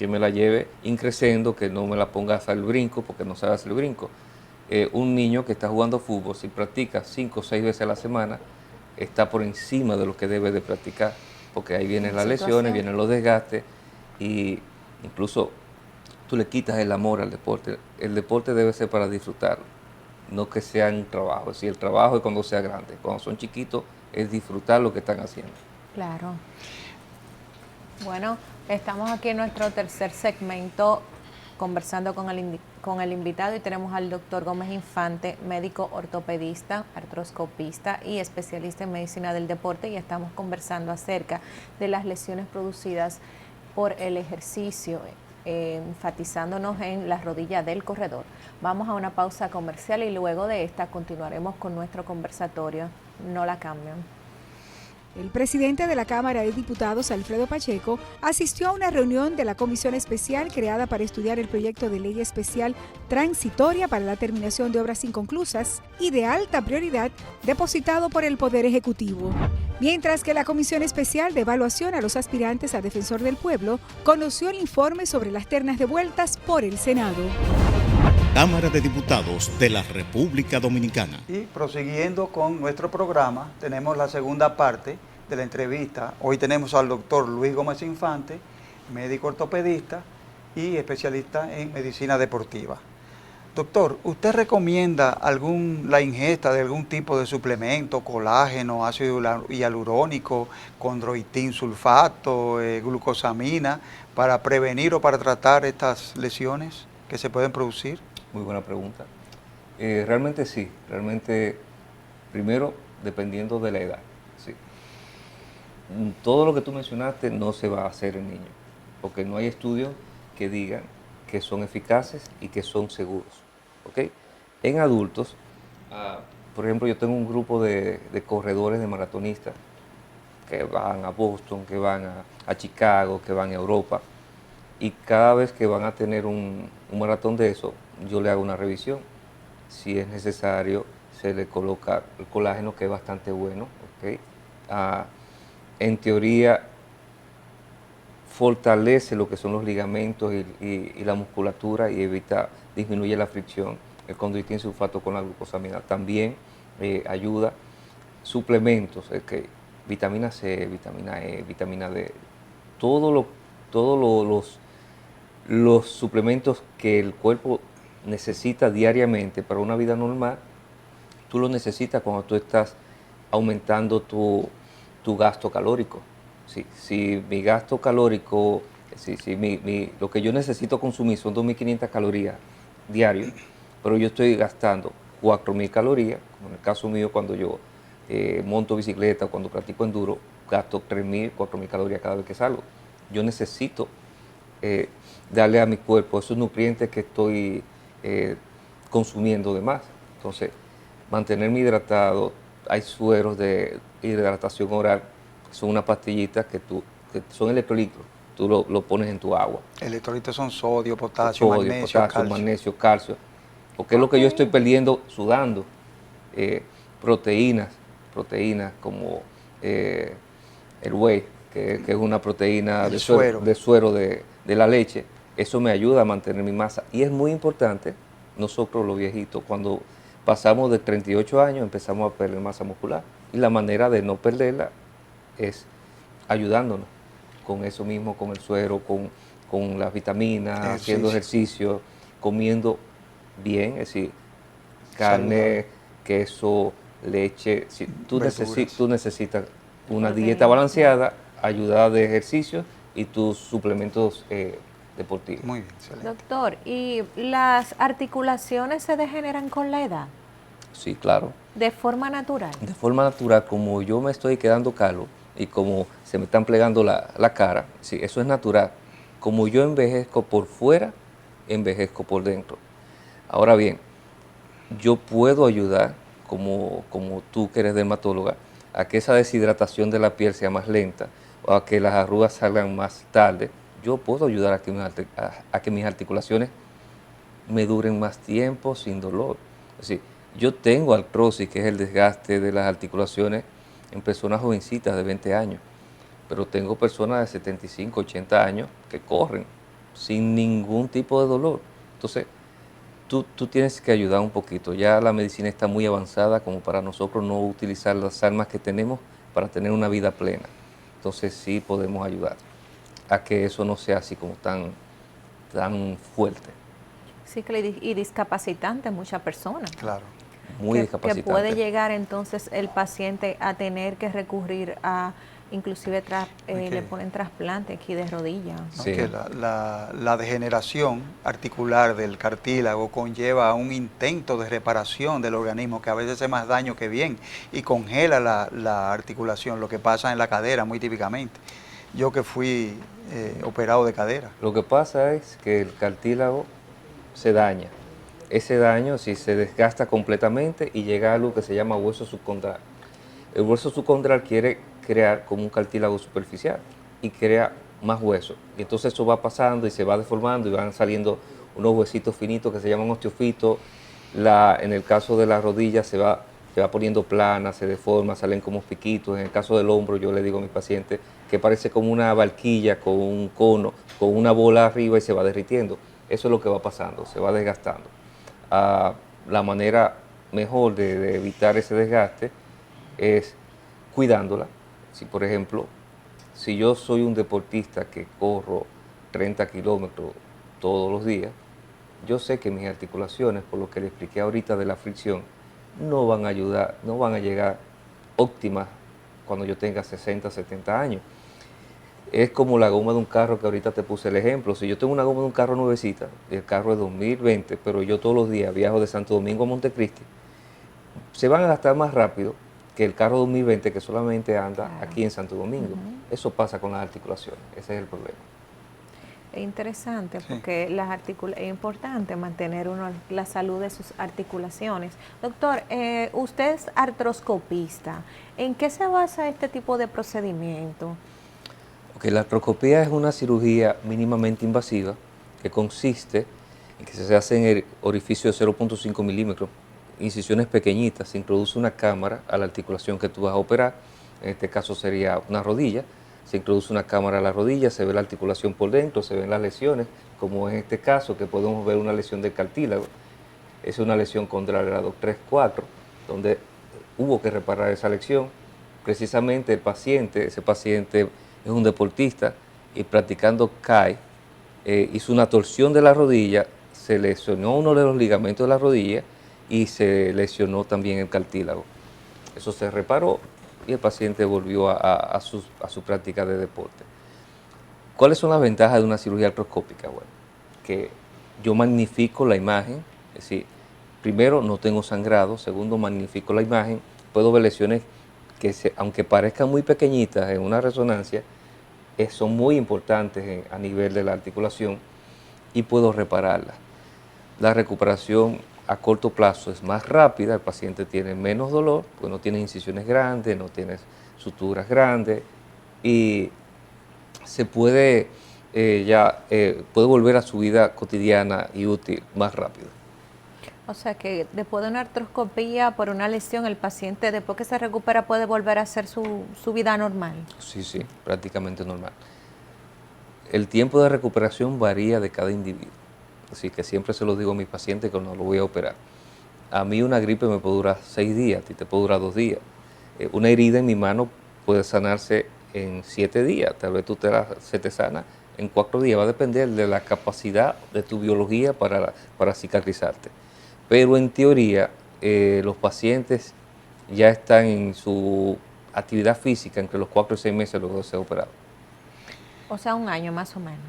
[SPEAKER 6] me la lleve increciendo, que no me la ponga a hacer el brinco, porque no sabe hacer el brinco. Un niño que está jugando fútbol, si practica 5 o 6 veces a la semana, está por encima de lo que debe de practicar, porque ahí vienen las lesiones, vienen los desgastes, y incluso tú le quitas el amor al deporte. El deporte debe ser para disfrutarlo, no que sea un trabajo. Si el trabajo es cuando sea grande, cuando son chiquitos es disfrutar lo que están haciendo.
[SPEAKER 2] Claro. Bueno, estamos aquí en nuestro tercer segmento conversando con el invitado, y tenemos al doctor Gómez Infante, médico ortopedista, artroscopista y especialista en medicina del deporte, y estamos conversando acerca de las lesiones producidas por el ejercicio, enfatizándonos en la rodilla del corredor. Vamos a una pausa comercial y luego de esta continuaremos con nuestro conversatorio. No la cambien.
[SPEAKER 4] El presidente de la Cámara de Diputados, Alfredo Pacheco, asistió a una reunión de la comisión especial creada para estudiar el proyecto de ley especial transitoria para la terminación de obras inconclusas y de alta prioridad depositado por el Poder Ejecutivo. Mientras que la Comisión Especial de Evaluación a los Aspirantes a Defensor del Pueblo conoció el informe sobre las ternas devueltas por el Senado.
[SPEAKER 5] Cámara de Diputados de la República Dominicana.
[SPEAKER 1] Y prosiguiendo con nuestro programa, tenemos la segunda parte de la entrevista. Hoy tenemos al doctor Luis Gómez Infante, médico ortopedista y especialista en medicina deportiva. Doctor, ¿usted recomienda la ingesta de algún tipo de suplemento, colágeno, ácido hialurónico, condroitin sulfato, glucosamina, para prevenir o para tratar estas lesiones que se pueden producir?
[SPEAKER 6] Muy buena pregunta. Realmente sí, realmente primero dependiendo de la edad. Sí. Todo lo que tú mencionaste no se va a hacer en niños, porque no hay estudios que digan que son eficaces y que son seguros. ¿Okay? En adultos, por ejemplo, yo tengo un grupo de corredores, de maratonistas, que van a Boston, que van a Chicago, que van a Europa, y cada vez que van a tener un maratón de eso, yo le hago una revisión. Si es necesario, se le coloca el colágeno, que es bastante bueno. ¿Okay? En teoría, fortalece lo que son los ligamentos y la musculatura y disminuye la fricción. El condroitin sulfato con la glucosamina también ayuda. Suplementos, vitamina C, vitamina E, vitamina D, todos los suplementos que el cuerpo necesita diariamente para una vida normal, tú los necesitas cuando tú estás aumentando tu gasto calórico. Si mi gasto calórico, lo que yo necesito consumir son 2.500 calorías diarias, pero yo estoy gastando 4.000 calorías, como en el caso mío cuando yo monto bicicleta o cuando practico enduro, gasto 3.000, 4.000 calorías cada vez que salgo. Yo necesito darle a mi cuerpo esos nutrientes que estoy consumiendo de más. Entonces, mantenerme hidratado. Hay sueros de hidratación oral, que son unas pastillitas que son electrolitos, tú lo pones en tu agua.
[SPEAKER 1] Electrolitos son sodio, potasio,
[SPEAKER 6] magnesio, calcio. Porque es lo que yo estoy perdiendo sudando. Proteínas como el whey, que es una proteína de suero de la leche. Eso me ayuda a mantener mi masa. Y es muy importante, nosotros los viejitos, cuando pasamos de 38 años, empezamos a perder masa muscular. Y la manera de no perderla es ayudándonos con eso mismo, con el suero, con las vitaminas, haciendo ejercicio, comiendo bien, es decir, carne, queso, leche. Si tú necesitas una dieta balanceada, ayuda de ejercicio y tus suplementos deportivos.
[SPEAKER 1] Muy bien, excelente.
[SPEAKER 2] Doctor, ¿y las articulaciones se degeneran con la edad?
[SPEAKER 6] Sí, claro.
[SPEAKER 2] ¿De forma natural?
[SPEAKER 6] De forma natural, como yo me estoy quedando calvo y como se me están plegando la cara, sí, eso es natural. Como yo envejezco por fuera, envejezco por dentro. Ahora bien, yo puedo ayudar, como tú que eres dermatóloga, a que esa deshidratación de la piel sea más lenta o a que las arrugas salgan más tarde. Yo puedo ayudar a que mis articulaciones me duren más tiempo sin dolor. Es decir, yo tengo artrosis, que es el desgaste de las articulaciones en personas jovencitas de 20 años, pero tengo personas de 75, 80 años que corren sin ningún tipo de dolor. Entonces, tú tienes que ayudar un poquito. Ya la medicina está muy avanzada como para nosotros no utilizar las armas que tenemos para tener una vida plena. Entonces, sí podemos ayudar a que eso no sea así como tan fuerte.
[SPEAKER 2] Sí, y discapacitante a muchas personas.
[SPEAKER 1] Claro.
[SPEAKER 6] Muy discapacitante.
[SPEAKER 2] Que puede llegar entonces el paciente a tener que recurrir a, inclusive le ponen trasplante aquí de rodilla.
[SPEAKER 1] ¿No?
[SPEAKER 6] Sí.
[SPEAKER 1] Que la degeneración articular del cartílago conlleva un intento de reparación del organismo que a veces hace más daño que bien y congela la articulación, lo que pasa en la cadera muy típicamente. Yo que fui operado de cadera.
[SPEAKER 6] Lo que pasa es que el cartílago se daña. Ese daño si se desgasta completamente y llega a algo que se llama hueso subcondral. El hueso subcondral quiere crear como un cartílago superficial y crea más hueso. Y entonces eso va pasando y se va deformando y van saliendo unos huesitos finitos que se llaman osteofitos. En el caso de la rodilla se va poniendo plana, se deforma, salen como piquitos. En el caso del hombro yo le digo a mis pacientes que parece como una barquilla con un cono, con una bola arriba y se va derritiendo. Eso es lo que va pasando, se va desgastando. La manera mejor de evitar ese desgaste es cuidándola. Si por ejemplo, si yo soy un deportista que corro 30 kilómetros todos los días, yo sé que mis articulaciones, por lo que le expliqué ahorita de la fricción, no van a llegar óptimas cuando yo tenga 60, 70 años. Es como la goma de un carro que ahorita te puse el ejemplo. Si yo tengo una goma de un carro nuevecita, el carro es 2020, pero yo todos los días viajo de Santo Domingo a Montecristi, se van a gastar más rápido que el carro 2020 que solamente anda aquí en Santo Domingo. Eso pasa con las articulaciones, ese es el problema.
[SPEAKER 2] Es interesante porque es importante mantener la salud de sus articulaciones. Doctor, usted es artroscopista. ¿En qué se basa este tipo de procedimiento?
[SPEAKER 6] La artroscopía es una cirugía mínimamente invasiva que consiste en que se hace en el orificio de 0.5 milímetros, incisiones pequeñitas, se introduce una cámara a la articulación que tú vas a operar, en este caso sería una rodilla, se introduce una cámara a la rodilla, se ve la articulación por dentro, se ven las lesiones, como en este caso que podemos ver una lesión del cartílago, es una lesión contra el grado 3-4, donde hubo que reparar esa lesión. Precisamente ese paciente es un deportista y practicando CAI hizo una torsión de la rodilla, se lesionó uno de los ligamentos de la rodilla y se lesionó también el cartílago. Eso se reparó y el paciente volvió a su práctica de deporte. ¿Cuáles son las ventajas de una cirugía artroscópica? Bueno, que yo magnifico la imagen, es decir, primero no tengo sangrado, segundo magnifico la imagen, puedo ver lesiones que aunque parezcan muy pequeñitas en una resonancia, son muy importantes a nivel de la articulación y puedo repararlas. La recuperación a corto plazo es más rápida, el paciente tiene menos dolor, porque no tiene incisiones grandes, no tiene suturas grandes y se puede puede volver a su vida cotidiana y útil más rápido.
[SPEAKER 2] O sea que después de una artroscopía por una lesión, el paciente después que se recupera puede volver a hacer su vida normal.
[SPEAKER 6] Sí, prácticamente normal. El tiempo de recuperación varía de cada individuo. Así que siempre se lo digo a mis pacientes cuando lo voy a operar. A mí una gripe me puede durar 6 días, a ti te puede durar 2 días. Una herida en mi mano puede sanarse en 7 días, tal vez se te sana en 4 días. Va a depender de la capacidad de tu biología para cicatrizarte. Pero en teoría, los pacientes ya están en su actividad física entre los 4 y 6 meses luego de ser operado.
[SPEAKER 2] O sea, 1 año más o menos.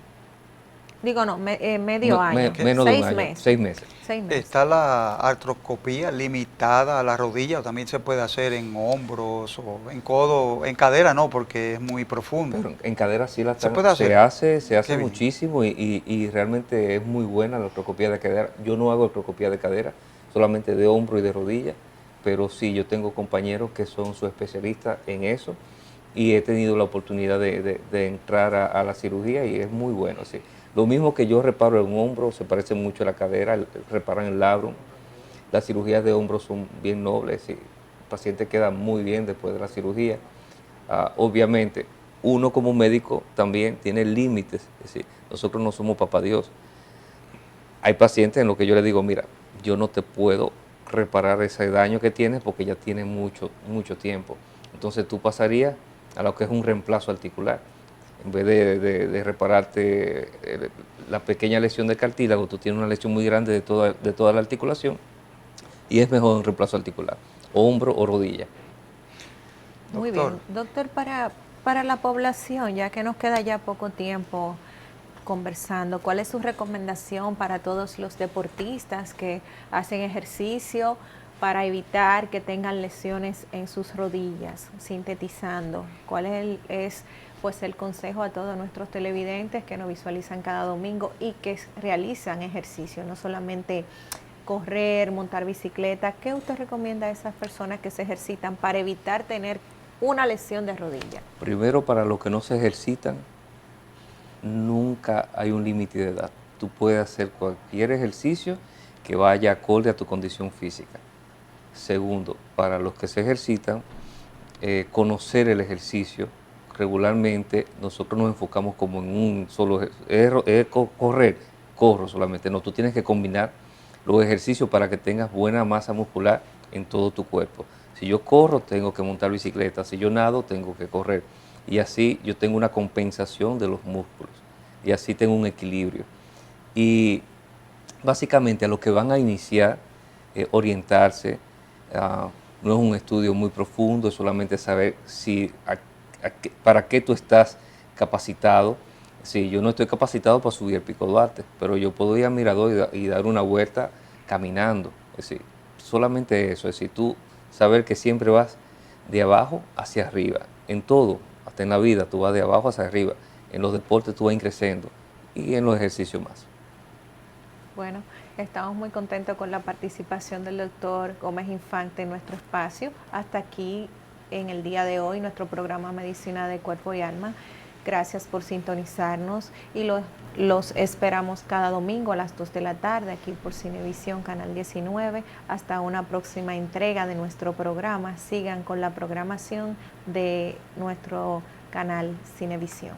[SPEAKER 2] Digo, no, medio año.
[SPEAKER 6] Menos de 1 año, 6 meses.
[SPEAKER 2] 6 meses.
[SPEAKER 1] ¿Está la artroscopía limitada a la rodilla o también se puede hacer en hombros o en codo? En cadera no, porque es muy profundo.
[SPEAKER 6] Pero en cadera sí
[SPEAKER 1] ¿Se puede hacer?
[SPEAKER 6] se hace muchísimo y realmente es muy buena la artroscopía de cadera. Yo no hago artroscopía de cadera, solamente de hombro y de rodilla, pero sí, yo tengo compañeros que son sus especialistas en eso y he tenido la oportunidad de entrar a la cirugía y es muy bueno, sí. Lo mismo que yo reparo en un hombro, se parece mucho a la cadera, reparan el labrum. Las cirugías de hombro son bien nobles y el paciente queda muy bien después de la cirugía. Obviamente, uno como médico también tiene límites, es decir, nosotros no somos papá Dios. Hay pacientes en los que yo les digo, mira, yo no te puedo reparar ese daño que tienes porque ya tiene mucho tiempo. Entonces tú pasarías a lo que es un reemplazo articular. En vez de repararte la pequeña lesión de cartílago, tú tienes una lesión muy grande de toda la articulación y es mejor un reemplazo articular, hombro o rodilla.
[SPEAKER 2] Muy bien. Doctor, para la población, ya que nos queda ya poco tiempo conversando, ¿cuál es su recomendación para todos los deportistas que hacen ejercicio para evitar que tengan lesiones en sus rodillas? Sintetizando, ¿cuál es el consejo a todos nuestros televidentes que nos visualizan cada domingo y que realizan ejercicio, no solamente correr, montar bicicleta? ¿Qué usted recomienda a esas personas que se ejercitan para evitar tener una lesión de rodilla?
[SPEAKER 6] Primero, para los que no se ejercitan, nunca hay un límite de edad. Tú puedes hacer cualquier ejercicio que vaya acorde a tu condición física. Segundo, para los que se ejercitan, conocer el ejercicio. Regularmente nosotros nos enfocamos como en un solo corro solamente. No, tú tienes que combinar los ejercicios para que tengas buena masa muscular en todo tu cuerpo. Si yo corro, tengo que montar bicicleta. Si yo nado, tengo que correr. Y así yo tengo una compensación de los músculos. Y así tengo un equilibrio. Y básicamente a los que van a iniciar, orientarse, no es un estudio muy profundo, es solamente saber para qué tú estás capacitado. Sí, yo no estoy capacitado para subir el Pico Duarte, pero yo puedo ir a Mirador y dar una vuelta caminando. Es decir, solamente eso, es decir, tú saber que siempre vas de abajo hacia arriba, en todo, hasta en la vida tú vas de abajo hacia arriba, en los deportes tú vas creciendo y en los ejercicios más.
[SPEAKER 2] Bueno, estamos muy contentos con la participación del doctor Gómez Infante en nuestro espacio. Hasta aquí en el día de hoy nuestro programa Medicina de Cuerpo y Alma. Gracias por sintonizarnos y los esperamos cada domingo a las 2 de la tarde aquí por Cinevisión Canal 19. Hasta una próxima entrega de nuestro programa. Sigan con la programación de nuestro canal Cinevisión.